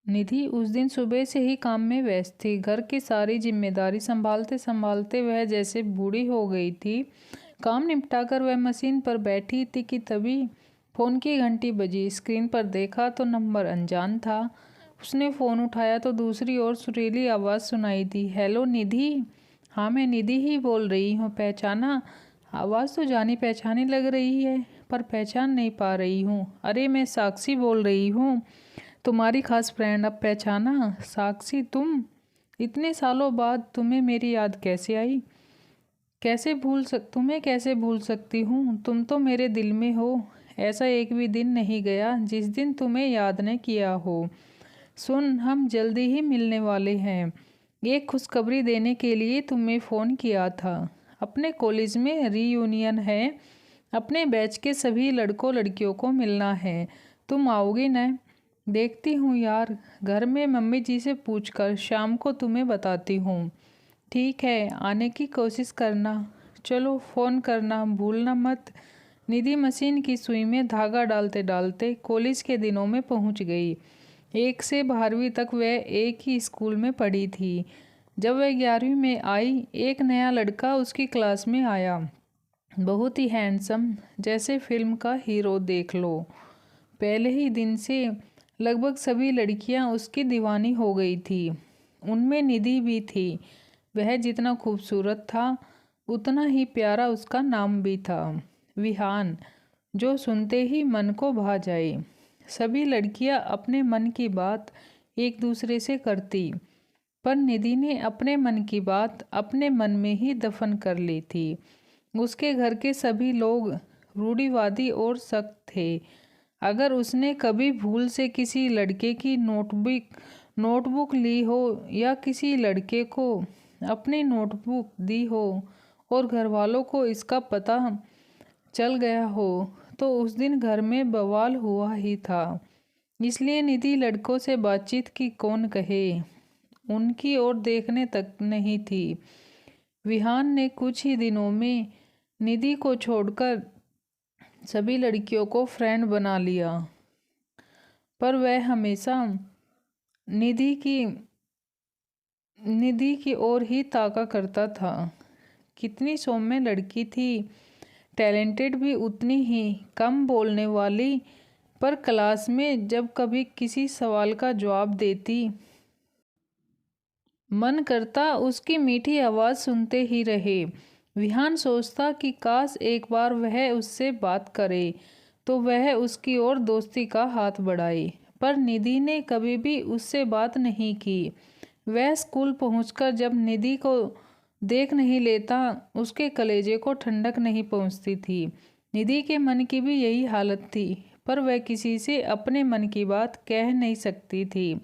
निधि उस दिन सुबह से ही काम में व्यस्त थी। घर की सारी जिम्मेदारी संभालते संभालते वह जैसे बूढ़ी हो गई थी। काम निपटाकर वह मशीन पर बैठी थी कि तभी फ़ोन की घंटी बजी। स्क्रीन पर देखा तो नंबर अनजान था। उसने फ़ोन उठाया तो दूसरी ओर सुरीली आवाज़ सुनाई दी, हेलो निधि। हाँ, मैं निधि ही बोल रही हूँ, पहचाना? आवाज़ तो जानी पहचानी लग रही है, पर पहचान नहीं पा रही हूँ। अरे, मैं साक्षी बोल रही हूँ, तुम्हारी खास फ्रेंड। अब पहचाना? साक्षी, तुम? इतने सालों बाद तुम्हें मेरी याद कैसे आई? तुम्हें कैसे भूल सकती हूँ? तुम तो मेरे दिल में हो। ऐसा एक भी दिन नहीं गया जिस दिन तुम्हें याद न किया हो। सुन, हम जल्दी ही मिलने वाले हैं। एक खुशखबरी देने के लिए तुम्हें फ़ोन किया था। अपने कॉलेज में रीयूनियन है। अपने बैच के सभी लड़कों लड़कियों को मिलना है। तुम आओगे न? देखती हूँ यार, घर में मम्मी जी से पूछकर शाम को तुम्हें बताती हूँ। ठीक है, आने की कोशिश करना। चलो, फ़ोन करना भूलना मत। निधि मशीन की सुई में धागा डालते डालते कॉलेज के दिनों में पहुंच गई। 1 से 12वीं तक वह एक ही स्कूल में पढ़ी थी। जब वह 11वीं में आई, एक नया लड़का उसकी क्लास में आया। बहुत ही हैंडसम, जैसे फिल्म का हीरो देख लो। पहले ही दिन से लगभग सभी लड़कियां उसकी दीवानी हो गई थी। उनमें निधि भी थी। वह जितना खूबसूरत था, उतना ही प्यारा उसका नाम भी था, विहान, जो सुनते ही मन को भा जाए। सभी लड़कियां अपने मन की बात एक दूसरे से करती, पर निधि ने अपने मन की बात अपने मन में ही दफन कर ली थी। उसके घर के सभी लोग रूढ़िवादी और सख्त थे। अगर उसने कभी भूल से किसी लड़के की नोटबुक ली हो या किसी लड़के को अपनी नोटबुक दी हो और घर वालों को इसका पता चल गया हो, तो उस दिन घर में बवाल हुआ ही था। इसलिए निधि लड़कों से बातचीत की कौन कहे, उनकी ओर देखने तक नहीं थी। विहान ने कुछ ही दिनों में निधि को छोड़कर सभी लड़कियों को फ्रेंड बना लिया, पर वह हमेशा निधि की ओर ही ताका करता था। कितनी सौम्य लड़की थी, टैलेंटेड भी उतनी ही, कम बोलने वाली, पर क्लास में जब कभी किसी सवाल का जवाब देती, मन करता उसकी मीठी आवाज़ सुनते ही रहे। विहान सोचता कि काश एक बार वह उससे बात करे तो वह उसकी ओर दोस्ती का हाथ बढ़ाए, पर निधि ने कभी भी उससे बात नहीं की। वह स्कूल पहुंचकर जब निधि को देख नहीं लेता, उसके कलेजे को ठंडक नहीं पहुंचती थी। निधि के मन की भी यही हालत थी, पर वह किसी से अपने मन की बात कह नहीं सकती थी।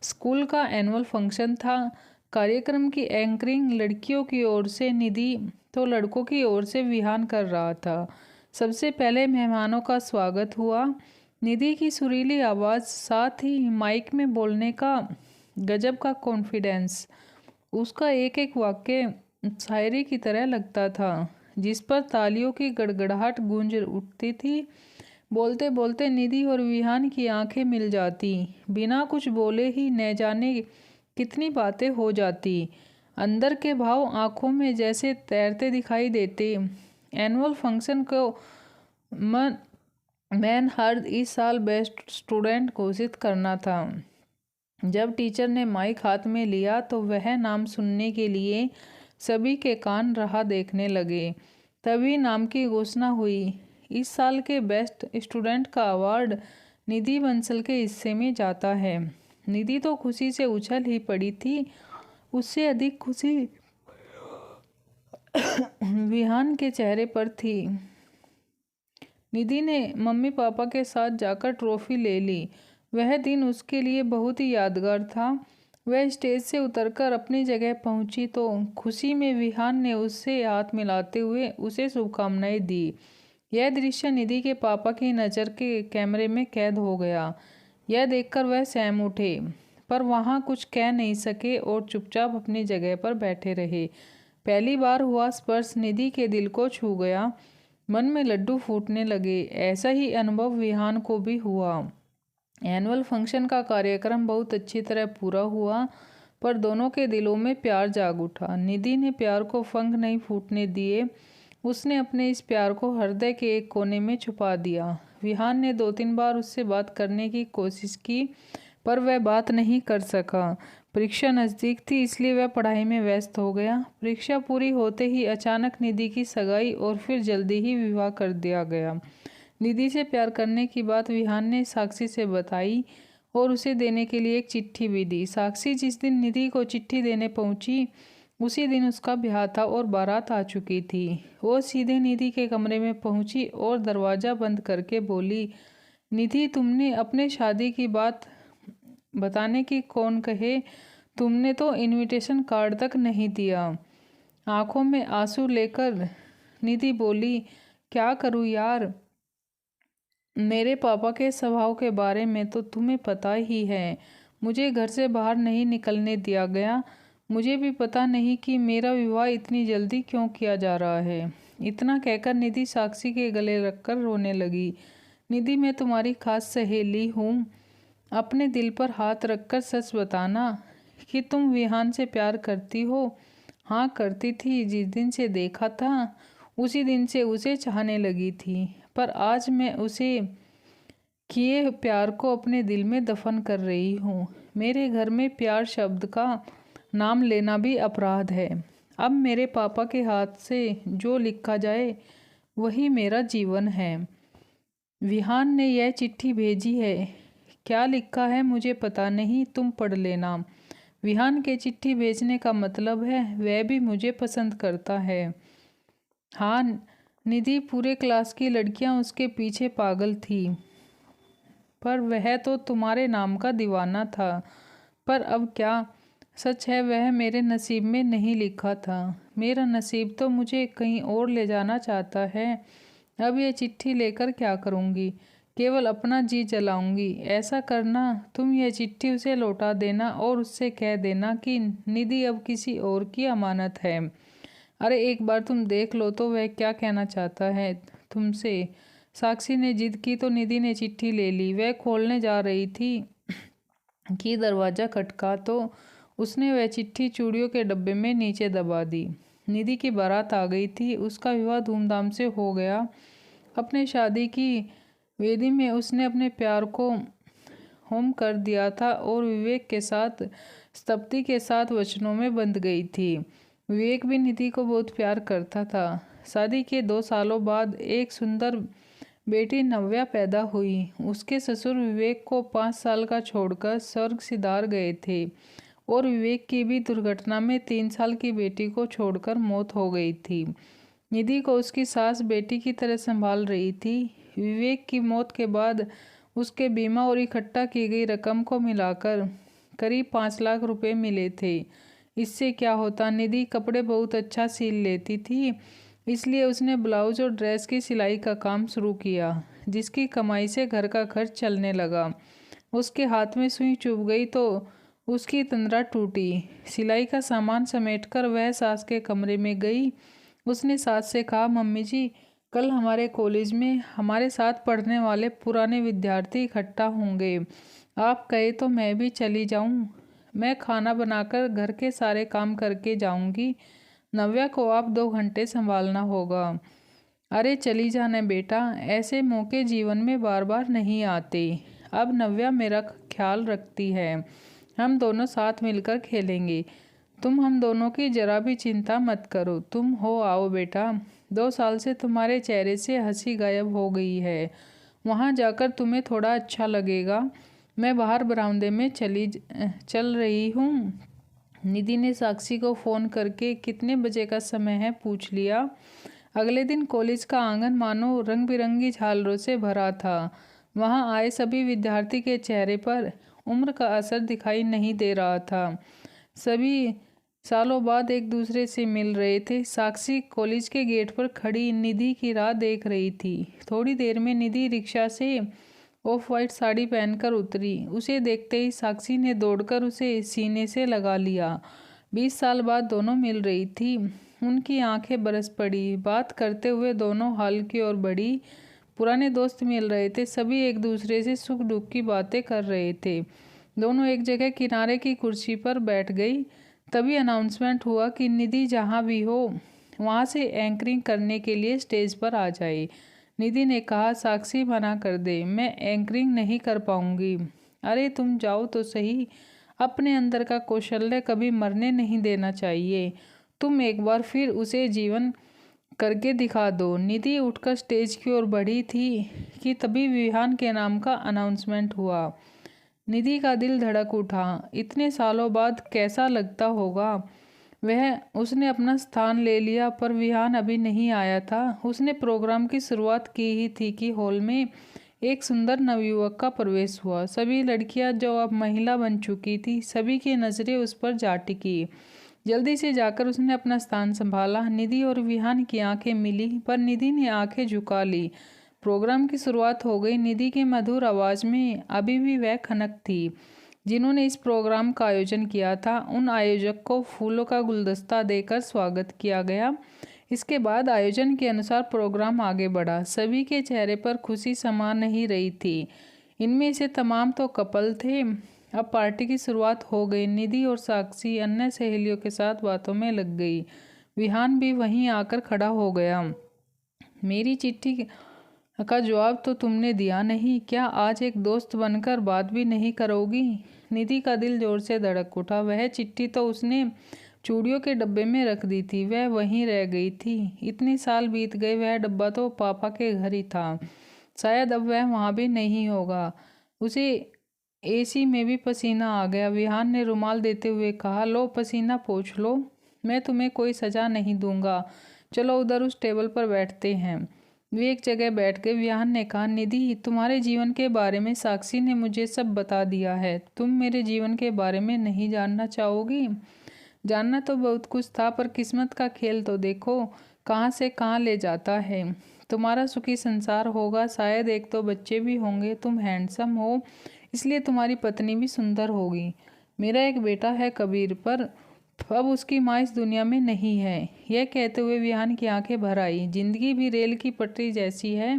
स्कूल का एनुअल फंक्शन था। कार्यक्रम की एंकरिंग लड़कियों की ओर से निधि तो लड़कों की ओर से विहान कर रहा था। सबसे पहले मेहमानों का स्वागत हुआ। निधि की सुरीली आवाज़, साथ ही माइक में बोलने का गजब का कॉन्फिडेंस, उसका एक एक वाक्य शायरी की तरह लगता था, जिस पर तालियों की गड़गड़ाहट गूंज उठती थी। बोलते बोलते निधि और विहान की आंखें मिल जाती। बिना कुछ बोले ही न जाने कितनी बातें हो जाती। अंदर के भाव आंखों में जैसे तैरते दिखाई देते। एनुअल फंक्शन को मैन हर्द इस साल बेस्ट स्टूडेंट घोषित करना था। जब टीचर ने माइक हाथ में लिया तो वह नाम सुनने के लिए सभी के कान राह देखने लगे। तभी नाम की घोषणा हुई। इस साल के बेस्ट स्टूडेंट का अवार्ड निधि बंसल के हिस्से में जाता है। निधि तो खुशी से उछल ही पड़ी थी। उससे अधिक खुशी विहान के चेहरे पर थी। निधि ने मम्मी पापा के साथ जाकर ट्रॉफी ले ली। वह दिन उसके लिए बहुत ही यादगार था। वह स्टेज से उतरकर अपनी जगह पहुंची तो खुशी में विहान ने उससे हाथ मिलाते हुए उसे शुभकामनाएं दी। यह दृश्य निधि के पापा की नज़र के कैमरे में कैद हो गया। यह देखकर वह सहम उठे, पर वहाँ कुछ कह नहीं सके और चुपचाप अपनी जगह पर बैठे रहे। पहली बार हुआ स्पर्श निधि के दिल को छू गया। मन में लड्डू फूटने लगे। ऐसा ही अनुभव विहान को भी हुआ। एनुअल फंक्शन का कार्यक्रम बहुत अच्छी तरह पूरा हुआ, पर दोनों के दिलों में प्यार जाग उठा। निधि ने प्यार को पंख नहीं फूटने दिए। उसने अपने इस प्यार को हृदय के एक कोने में छुपा दिया। विहान ने 2-3 बार उससे बात करने की कोशिश की, पर वह बात नहीं कर सका। परीक्षा नज़दीक थी, इसलिए वह पढ़ाई में व्यस्त हो गया। परीक्षा पूरी होते ही अचानक निधि की सगाई और फिर जल्दी ही विवाह कर दिया गया। निधि से प्यार करने की बात विहान ने साक्षी से बताई और उसे देने के लिए एक चिट्ठी भी दी। साक्षी जिस दिन निधि को चिट्ठी देने पहुंची, उसी दिन उसका ब्याह था और बारात आ चुकी थी। वो सीधे निधि के कमरे में पहुंची और दरवाज़ा बंद करके बोली, निधि, तुमने अपने शादी की बात बताने की कौन कहे, तुमने तो इनविटेशन कार्ड तक नहीं दिया। आंखों में आंसू लेकर निधि बोली, क्या करूं यार, मेरे पापा के स्वभाव के बारे में तो तुम्हें पता ही है। मुझे घर से बाहर नहीं निकलने दिया गया। मुझे भी पता नहीं कि मेरा विवाह इतनी जल्दी क्यों किया जा रहा है। इतना कहकर निधि साक्षी के गले रखकर रोने लगी। निधि, मैं तुम्हारी खास सहेली हूँ। अपने दिल पर हाथ रखकर सच बताना कि तुम विहान से प्यार करती हो। हाँ, करती थी। जिस दिन से देखा था उसी दिन से उसे चाहने लगी थी, पर आज मैं उसे किए प्यार को अपने दिल में दफन कर रही हूँ। मेरे घर में प्यार शब्द का नाम लेना भी अपराध है। अब मेरे पापा के हाथ से जो लिखा जाए वही मेरा जीवन है। विहान ने यह चिट्ठी भेजी है। क्या लिखा है मुझे पता नहीं, तुम पढ़ लेना। विहान के चिट्ठी भेजने का मतलब है वह भी मुझे पसंद करता है। हाँ निधि, पूरे क्लास की लड़कियां उसके पीछे पागल थी, पर वह तो तुम्हारे नाम का दीवाना था। पर अब क्या, सच है वह मेरे नसीब में नहीं लिखा था। मेरा नसीब तो मुझे कहीं और ले जाना चाहता है। अब ये चिट्ठी लेकर क्या करूँगी, केवल अपना जी जलाऊंगी। ऐसा करना, तुम यह चिट्ठी उसे लौटा देना और उससे कह देना कि निधि अब किसी और की अमानत है। अरे एक बार तुम देख लो तो वह क्या कहना चाहता है तुमसे। साक्षी ने जिद की तो निधि ने चिट्ठी ले ली। वह खोलने जा रही थी कि दरवाज़ा खटका तो उसने वह चिट्ठी चूड़ियों के डब्बे में नीचे दबा दी। निधि की बारात आ गई थी। उसका विवाह धूमधाम से हो गया। अपने शादी की वेदी में उसने अपने प्यार को होम कर दिया था और विवेक के साथ स्तब्धि के साथ वचनों में बंध गई थी। विवेक भी निधि को बहुत प्यार करता था। शादी के 2 सालों बाद एक सुंदर बेटी नव्या पैदा हुई। उसके ससुर विवेक को 5 साल का छोड़कर स्वर्ग सिधार गए थे और विवेक की भी दुर्घटना में 3 साल की बेटी को छोड़कर मौत हो गई थी। निधि को उसकी सास बेटी की तरह संभाल रही थी। विवेक की मौत के बाद उसके बीमा और इकट्ठा की गई रकम को मिलाकर करीब 5 लाख रुपए मिले थे। इससे क्या होता, निधि कपड़े बहुत अच्छा सिल लेती थी, इसलिए उसने ब्लाउज और ड्रेस की सिलाई का काम शुरू किया, जिसकी कमाई से घर का खर्च चलने लगा। उसके हाथ में सुई चुभ गई तो उसकी तंद्रा टूटी। सिलाई का सामान समेटकर वह सास के कमरे में गई। उसने सास से कहा, मम्मी जी, कल हमारे कॉलेज में हमारे साथ पढ़ने वाले पुराने विद्यार्थी इकट्ठा होंगे। आप कहे तो मैं भी चली जाऊं। मैं खाना बनाकर घर के सारे काम करके जाऊंगी। नव्या को आप 2 घंटे संभालना होगा। अरे चली जाना बेटा, ऐसे मौके जीवन में बार बार नहीं आते। अब नव्या मेरा ख्याल रखती है। हम दोनों साथ मिलकर खेलेंगे। तुम हम दोनों की जरा भी चिंता मत करो। तुम हो आओ बेटा। 2 साल से तुम्हारे चेहरे से हंसी गायब हो गई है। वहाँ जाकर तुम्हें थोड़ा अच्छा लगेगा। मैं बाहर बरामदे में चल रही हूँ। निधि ने साक्षी को फ़ोन करके कितने बजे का समय है पूछ लिया। अगले दिन कॉलेज का आंगन मानो रंग बिरंगी झालरों से भरा था। वहाँ आए सभी विद्यार्थी के चेहरे पर उम्र का असर दिखाई नहीं दे रहा था। सभी सालों बाद एक दूसरे से मिल रहे थे। साक्षी कॉलेज के गेट पर खड़ी निधि की राह देख रही थी। थोड़ी देर में निधि रिक्शा से ऑफ वाइट साड़ी पहनकर उतरी। उसे देखते ही साक्षी ने दौड़कर उसे सीने से लगा लिया। 20 साल बाद दोनों मिल रही थी। उनकी आंखें बरस पड़ी। बात करते हुए दोनों हॉल की ओर बढ़ी। पुराने दोस्त मिल रहे थे, सभी एक दूसरे से सुख दुख की बातें कर रहे थे। दोनों एक जगह किनारे की कुर्सी पर बैठ गई। तभी अनाउंसमेंट हुआ कि निधि जहाँ भी हो वहाँ से एंकरिंग करने के लिए स्टेज पर आ जाए। निधि ने कहा, साक्षी मना कर दे, मैं एंकरिंग नहीं कर पाऊंगी। अरे तुम जाओ तो सही, अपने अंदर का कौशल्य कभी मरने नहीं देना चाहिए। तुम एक बार फिर उसे जीवन करके दिखा दो। निधि उठकर स्टेज की ओर बढ़ी थी कि तभी विहान के नाम का अनाउंसमेंट हुआ। निधि का दिल धड़क उठा। इतने सालों बाद कैसा लगता होगा। उसने अपना स्थान ले लिया, पर विहान अभी नहीं आया था। उसने प्रोग्राम की शुरुआत की ही थी कि हॉल में एक सुंदर नवयुवक का प्रवेश हुआ। सभी लड़कियां जो अब महिला बन चुकी थी, सभी की नज़रें उस पर जा टिकी। जल्दी से जाकर उसने अपना स्थान संभाला। निधि और विहान की आंखें मिली, पर निधि ने आंखें झुका ली। प्रोग्राम की शुरुआत हो गई। निधि की मधुर आवाज़ में अभी भी वह खनक थी। जिन्होंने इस प्रोग्राम का आयोजन किया था, उन आयोजक को फूलों का गुलदस्ता देकर स्वागत किया गया। इसके बाद आयोजन के अनुसार प्रोग्राम आगे बढ़ा। सभी के चेहरे पर खुशी समा नहीं रही थी। इनमें से तमाम तो कपल थे। अब पार्टी की शुरुआत हो गई। निधि और साक्षी अन्य सहेलियों के साथ बातों में लग गई। विहान भी वहीं आकर खड़ा हो गया। मेरी चिट्ठी का जवाब तो तुमने दिया नहीं, क्या आज एक दोस्त बनकर बात भी नहीं करोगी? निधि का दिल जोर से धड़क उठा। वह चिट्ठी तो उसने चूड़ियों के डब्बे में रख दी थी, वह वहीं रह गई थी। इतने साल बीत गए, वह डब्बा तो पापा के घर ही था। शायद अब वह वहाँ भी नहीं होगा। उसे एसी में भी पसीना आ गया। विहान ने रुमाल देते हुए कहा, लो पसीना पोंछ लो, मैं तुम्हें कोई सजा नहीं दूंगा। चलो उधर उस टेबल पर बैठते हैं। वे एक जगह बैठ गए। विहान ने कहा, निधि तुम्हारे जीवन के बारे में साक्षी ने मुझे सब बता दिया है। तुम मेरे जीवन के बारे में नहीं जानना चाहोगी? जानना तो बहुत कुछ था, पर किस्मत का खेल तो देखो कहाँ से कहाँ ले जाता है। तुम्हारा सुखी संसार होगा, शायद एक दो बच्चे भी होंगे। तुम हैंडसम हो, इसलिए तुम्हारी पत्नी भी सुंदर होगी। मेरा एक बेटा है कबीर, पर अब उसकी माँ इस दुनिया में नहीं है। यह कहते हुए विहान की आंखें भर आई। जिंदगी भी रेल की पटरी जैसी है,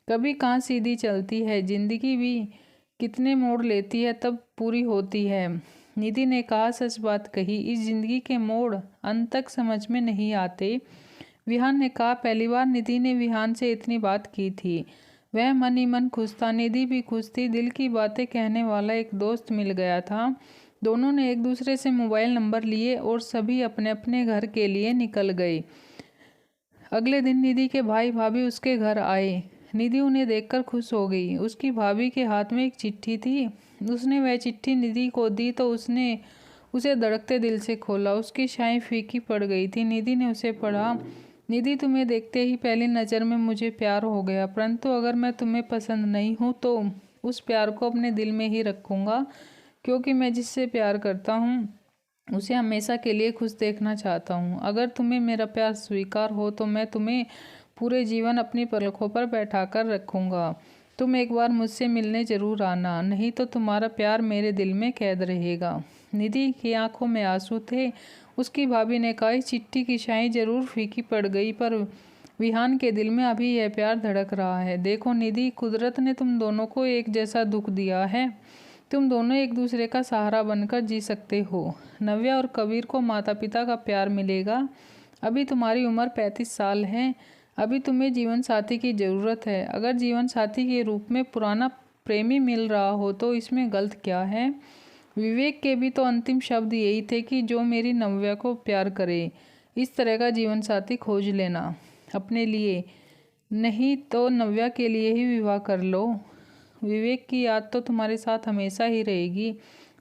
कभी कहाँ सीधी चलती है। जिंदगी भी कितने मोड़ लेती है तब पूरी होती है। निधि ने कहा, सच बात कही, इस जिंदगी के मोड़ अंत तक समझ में नहीं आते। विहान ने कहा, पहली बार निधि ने विहान से इतनी बात की थी। वह मन ही मन खुश था, निधि भी खुश थी। दिल की बातें कहने वाला एक दोस्त मिल गया था। दोनों ने एक दूसरे से मोबाइल नंबर लिए और सभी अपने अपने घर के लिए निकल गए। अगले दिन निधि के भाई भाभी उसके घर आए। निधि उन्हें देखकर खुश हो गई। उसकी भाभी के हाथ में एक चिट्ठी थी। उसने वह चिट्ठी निधि को दी तो उसने उसे धड़कते दिल से खोला। उसकी शाई फीकी पड़ गई थी। निधि ने उसे पढ़ा, निधि तुम्हें देखते ही पहली नज़र में मुझे प्यार हो गया, परंतु अगर मैं तुम्हें पसंद नहीं हूँ तो उस प्यार को अपने दिल में ही रखूँगा, क्योंकि मैं जिससे प्यार करता हूँ उसे हमेशा के लिए खुश देखना चाहता हूँ। अगर तुम्हें मेरा प्यार स्वीकार हो तो मैं तुम्हें पूरे जीवन अपनी पलकों पर बैठा कर रखूँगा। तुम एक बार मुझसे मिलने जरूर आना, नहीं तो तुम्हारा प्यार मेरे दिल में कैद रहेगा। निधि की आंखों में आंसू थे। उसकी भाभी ने कहा, इस चिट्ठी की शाई जरूर फीकी पड़ गई, पर विहान के दिल में अभी यह प्यार धड़क रहा है। देखो निधि, कुदरत ने तुम दोनों को एक जैसा दुख दिया है। तुम दोनों एक दूसरे का सहारा बनकर जी सकते हो। नव्या और कबीर को माता पिता का प्यार मिलेगा। अभी तुम्हारी उम्र 35 साल है। अभी तुम्हें जीवन साथी की ज़रूरत है। अगर जीवन साथी के रूप में पुराना प्रेमी मिल रहा हो तो इसमें गलत क्या है? विवेक के भी तो अंतिम शब्द यही थे कि जो मेरी नव्या को प्यार करे। इस तरह का जीवन साथी खोज लेना अपने लिए, नहीं तो नव्या के लिए ही विवाह कर लो। विवेक की याद तो तुम्हारे साथ हमेशा ही रहेगी।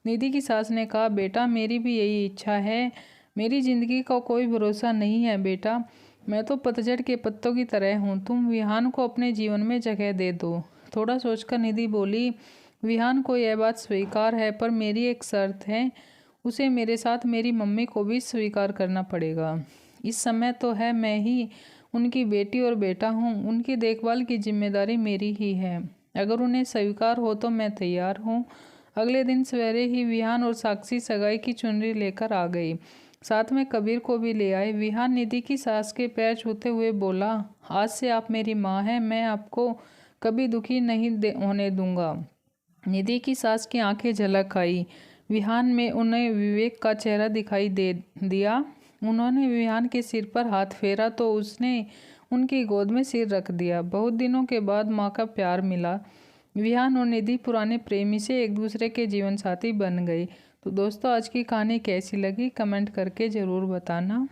निधि की सास ने कहा, बेटा मेरी भी यही इच्छा है। मेरी ज़िंदगी का कोई भरोसा नहीं है बेटा, मैं तो पतझड़ के पत्तों की तरह हूँ। तुम विहान को अपने जीवन में जगह दे दो। थोड़ा सोचकर निधि बोली, विहान को यह बात स्वीकार है, पर मेरी एक शर्त है, उसे मेरे साथ मेरी मम्मी को भी स्वीकार करना पड़ेगा। इस समय तो है मैं ही उनकी बेटी और बेटा हूँ, उनकी देखभाल की जिम्मेदारी मेरी ही है। अगर उन्हें स्वीकार हो तो मैं तैयार हूँ। अगले दिन सवेरे ही विहान और साक्षी सगाई की चुनरी लेकर आ गई। साथ में कबीर को भी ले आए। विहान निधि की सास के पैर छूते हुए बोला, आज से आप मेरी माँ हैं, मैं आपको कभी दुखी नहीं होने दूंगा। निधि की सास की आंखें झलक आई। विहान में उन्हें विवेक का चेहरा दिखाई दे दिया। उन्होंने विहान के सिर पर हाथ फेरा तो उसने उनकी गोद में सिर रख दिया। बहुत दिनों के बाद माँ का प्यार मिला। विहान और निधि पुराने प्रेमी से एक दूसरे के जीवन साथी बन गई। तो दोस्तों, आज की कहानी कैसी लगी कमेंट करके ज़रूर बताना।